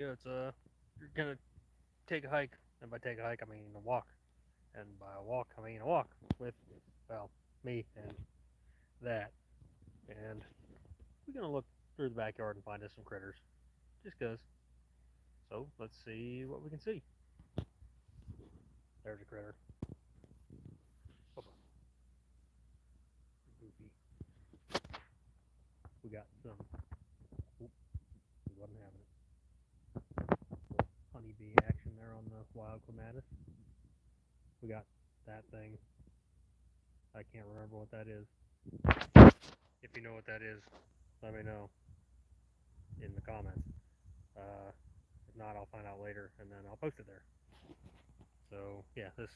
Yeah, it's you're gonna take a hike, and by take a hike I mean a walk, and by a walk I mean a walk with, well, me and that, and we're gonna look through the backyard and find us some critters, just 'cause. So let's see what we can see. There's a critter. Oh, goofy. We got some. Oop, he wasn't having it. Little honeybee action there on the wild clematis. We got that thing. I can't remember what that is. If you know what that is, let me know in the comments. If not, I'll find out later and then I'll post it there. So yeah, this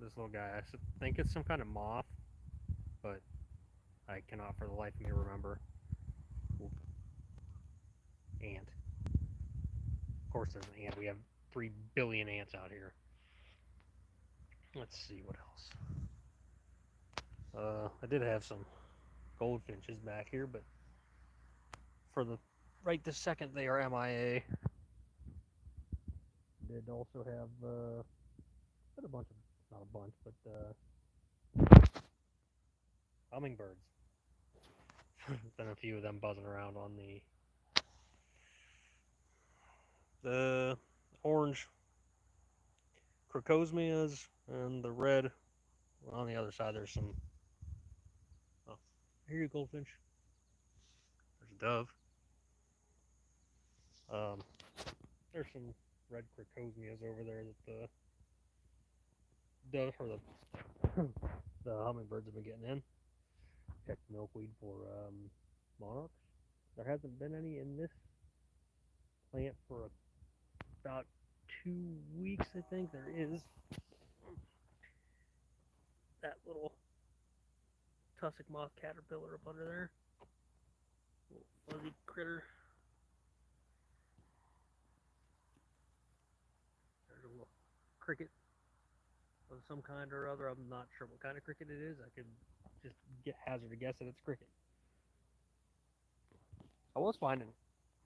little guy, I think it's some kind of moth, but I cannot for the life of me remember. Ant. Of course, there's an ant. We have 3 billion ants out here. Let's see what else. I did have some goldfinches back here, but for the right this second they are MIA. Did also have a bunch of, not a bunch, but hummingbirds. Been a few of them buzzing around on the orange crocosmias and the red. Well, on the other side, there's some. Oh, here you goldfinch. There's a dove. Um, there's some red crocosmias over there that the dove or the the hummingbirds have been getting in. Check milkweed for monarchs. There hasn't been any in this plant for about 2 weeks, I think. There is that little tussock moth caterpillar up under there. Little fuzzy critter. There's a little cricket of some kind or other. I'm not sure what kind of cricket it is. I could just hazard a guess that it's cricket. I was finding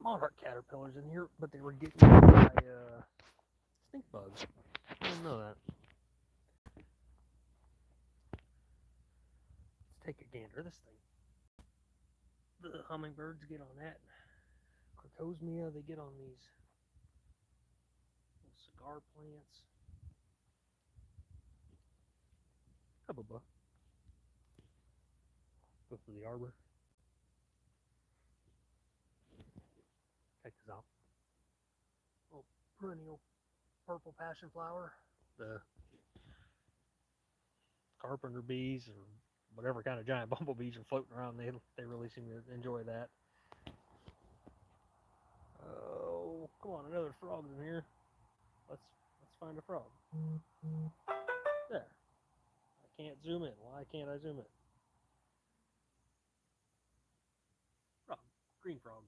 monarch caterpillars in here, but they were getting eaten by stink bugs. I didn't know that. Let's take a gander. This thing. The hummingbirds get on that. Crocosmia, they get on these little cigar plants. Blah. Go through the arbor. Check this out. Little perennial purple passion flower. The carpenter bees or whatever kind of giant bumblebees are floating around. They really seem to enjoy that. Oh, come on, another frog's in here. Let's find a frog. There. I can't zoom in. Why can't I zoom in? Frog. Green frog.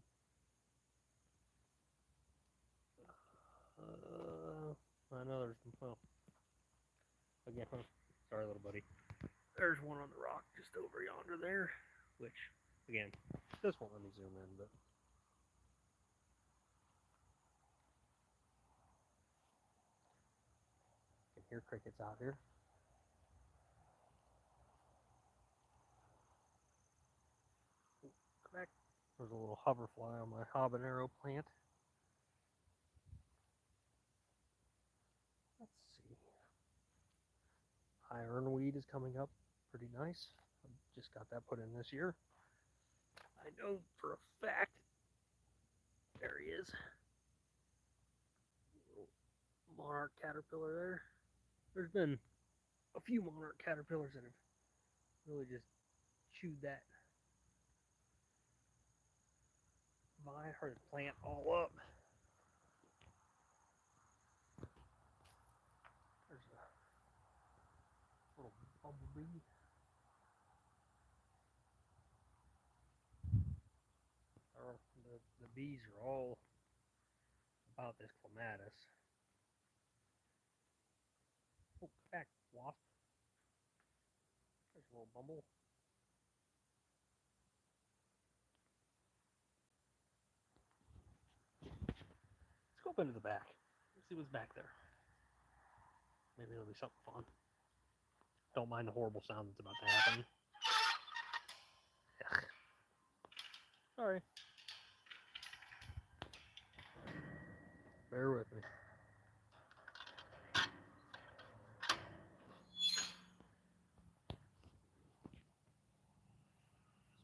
I know there's, well, again, sorry, little buddy. There's one on the rock just over yonder there, which, again, this won't let me zoom in, but you can hear crickets out here. Come back. There's a little hoverfly on my habanero plant. Let's see. Ironweed is coming up pretty nice. I just got that put in this year. I know for a fact. There he is. Little monarch caterpillar there. There's been a few monarch caterpillars that have really just chewed that vine or the plant all up. There's a little bumblebee. The bees are all about this clematis. Oh, back, wasp. There's a little bumble. up into the back. Let's see what's back there. Maybe it'll be something fun. Don't mind the horrible sound that's about to happen. Ugh. Sorry. Bear with me.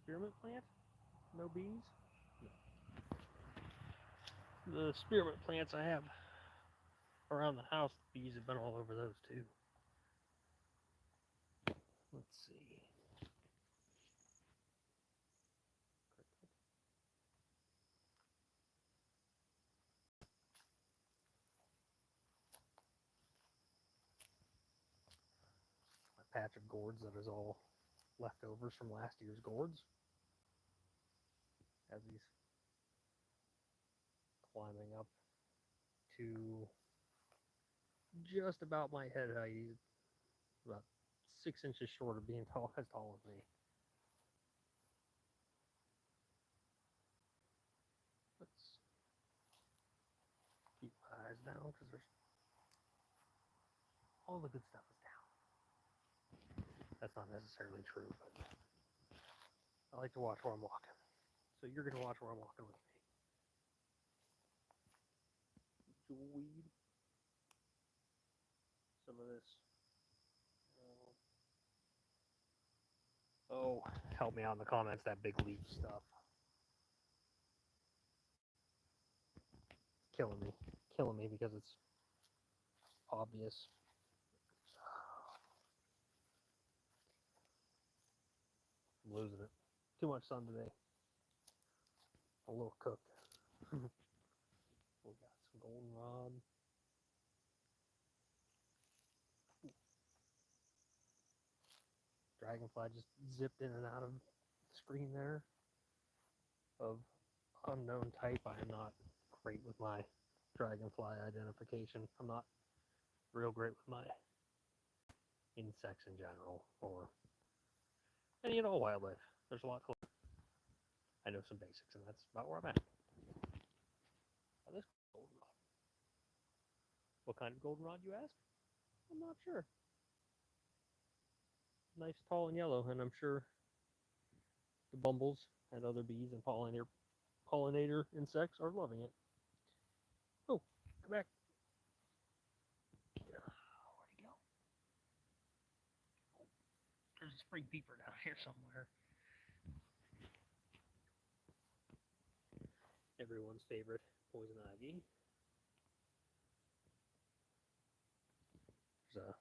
Spearmint plant? No bees? No. The spearmint plants I have around the house, the bees have been all over those too. Let's see. My patch of gourds that is all leftovers from last year's gourds. Has these climbing up to just about my head height. He's about 6 inches short of being as tall as me. Let's keep my eyes down because there's all the good stuff is down. That's not necessarily true, but I like to watch where I'm walking. So you're going to watch where I'm walking with me. Jewelweed. Some of this. Oh, help me out in the comments, that big leaf stuff. Killing me because it's obvious. I'm losing it. Too much sun today. A little cooked. We got some goldenrod. Dragonfly just zipped in and out of the screen there. Of unknown type. I am not great with my dragonfly identification. I'm not real great with my insects in general, or any and all wildlife. There's a lot to learn. I know some basics, and that's about where I'm at. Now this goldenrod. What kind of goldenrod, you ask? I'm not sure. Nice, tall, and yellow, and I'm sure the bumbles and other bees and pollinator insects are loving it. Oh, come back. Where'd he go? Oh, there's a spring peeper down here somewhere. Everyone's favorite poison ivy. There's a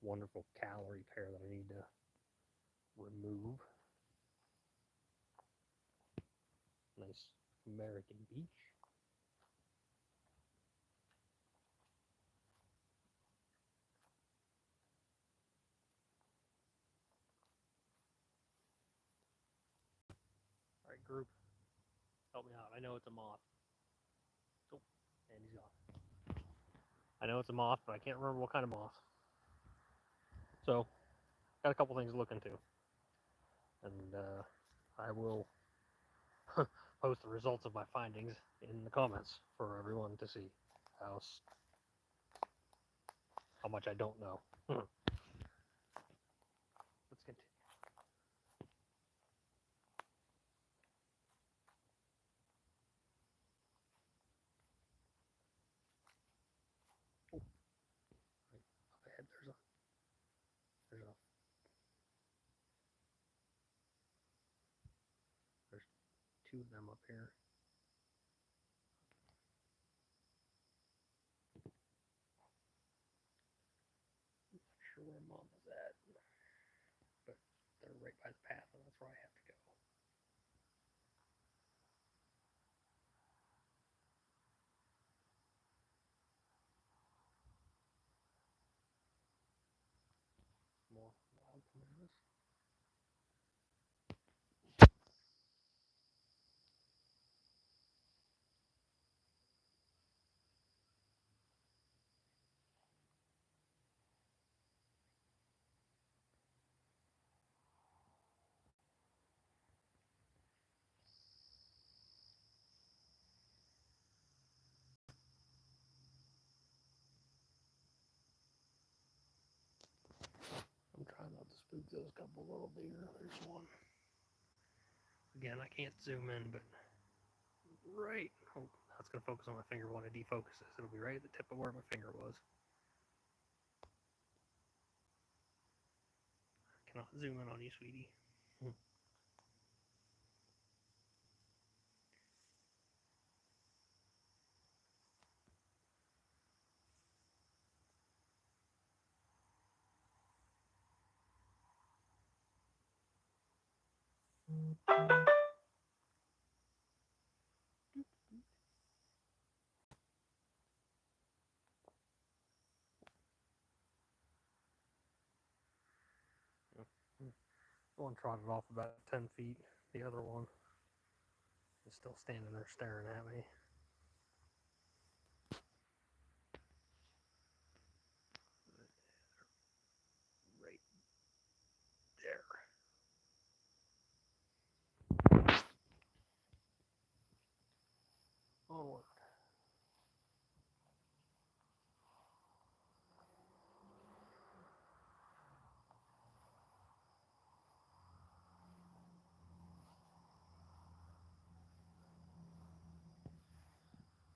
wonderful calorie pair that I need to remove. Nice American beach. Alright, group. Help me out. I know it's a moth. Oh, and he's gone. I know it's a moth, but I can't remember what kind of moth. So, got a couple things to look into. And I will post the results of my findings in the comments for everyone to see how much I don't know. Let's continue. Oh, right up ahead there's two of them up here. Not sure where Mom is at, but they're right by the path, and that's where I have to go. More wild tomatoes. spook those couple little deer. There's one. Again, I can't zoom in, but right. Oh, that's going to focus on my finger when it defocuses. It'll be right at the tip of where my finger was. I cannot zoom in on you, sweetie. One trotted off about 10 feet. The other one is still standing there staring at me. Right there. Onward.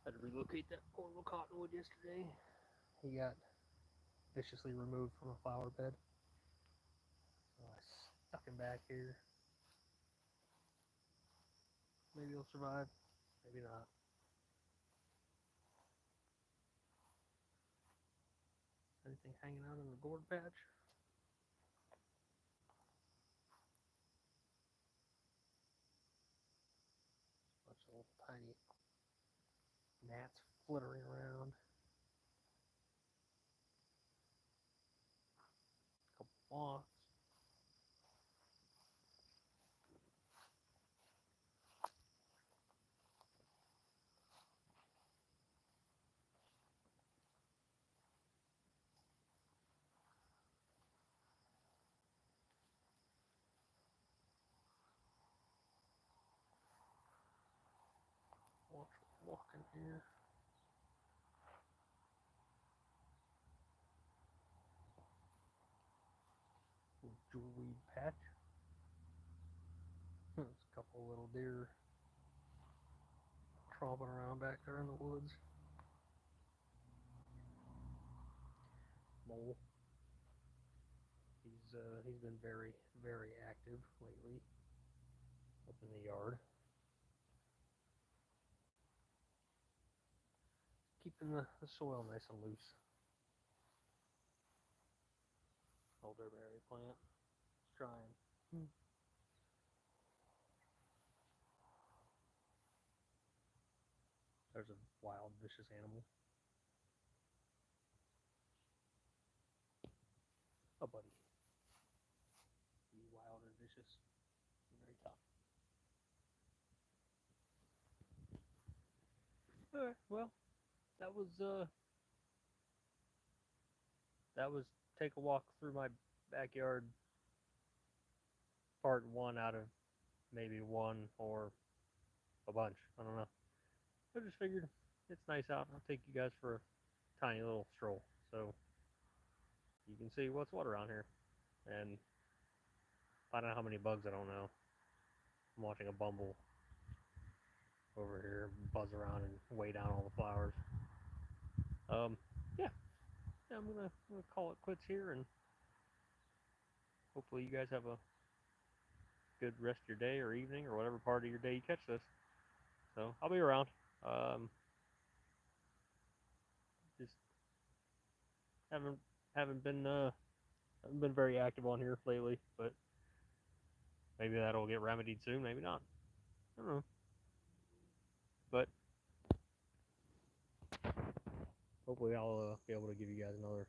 Had to relocate that poor little cottonwood yesterday. He got viciously removed from a flower bed. So I stuck him back here. Maybe he'll survive, maybe not. Anything hanging out in the gourd patch? Bunch of little tiny gnats flittering around. A couple moths. Walking here. Little jewelweed patch. There's a couple little deer tromping around back there in the woods. Mole. He's been very, very active lately up in the yard. Keeping the soil nice and loose. Elderberry plant. It's trying. There's a wild, vicious animal. Oh, buddy. Be wild and vicious. Very tough. Alright, well, that was take a walk through my backyard part 1 out of maybe 1 or a bunch. I don't know. I just figured it's nice out. I'll take you guys for a tiny little stroll so you can see what's what around here. And find out how many bugs I don't know. I'm watching a bumble over here buzz around and weigh down all the flowers. Yeah, I'm gonna call it quits here, and hopefully you guys have a good rest of your day or evening or whatever part of your day you catch this. So I'll be around. Just haven't been very active on here lately, but maybe that'll get remedied soon. Maybe not. I don't know. But hopefully I'll be able to give you guys another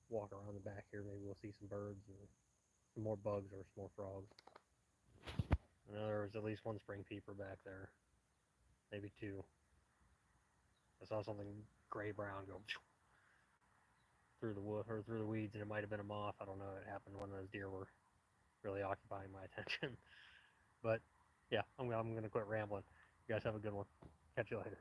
walk around the back here. Maybe we'll see some birds and some more bugs or some more frogs. I know there was at least one spring peeper back there. Maybe 2. I saw something gray-brown go through the wood or through the weeds, and it might have been a moth. I don't know. It happened when those deer were really occupying my attention. But yeah, I'm gonna quit rambling. You guys have a good one. Catch you later.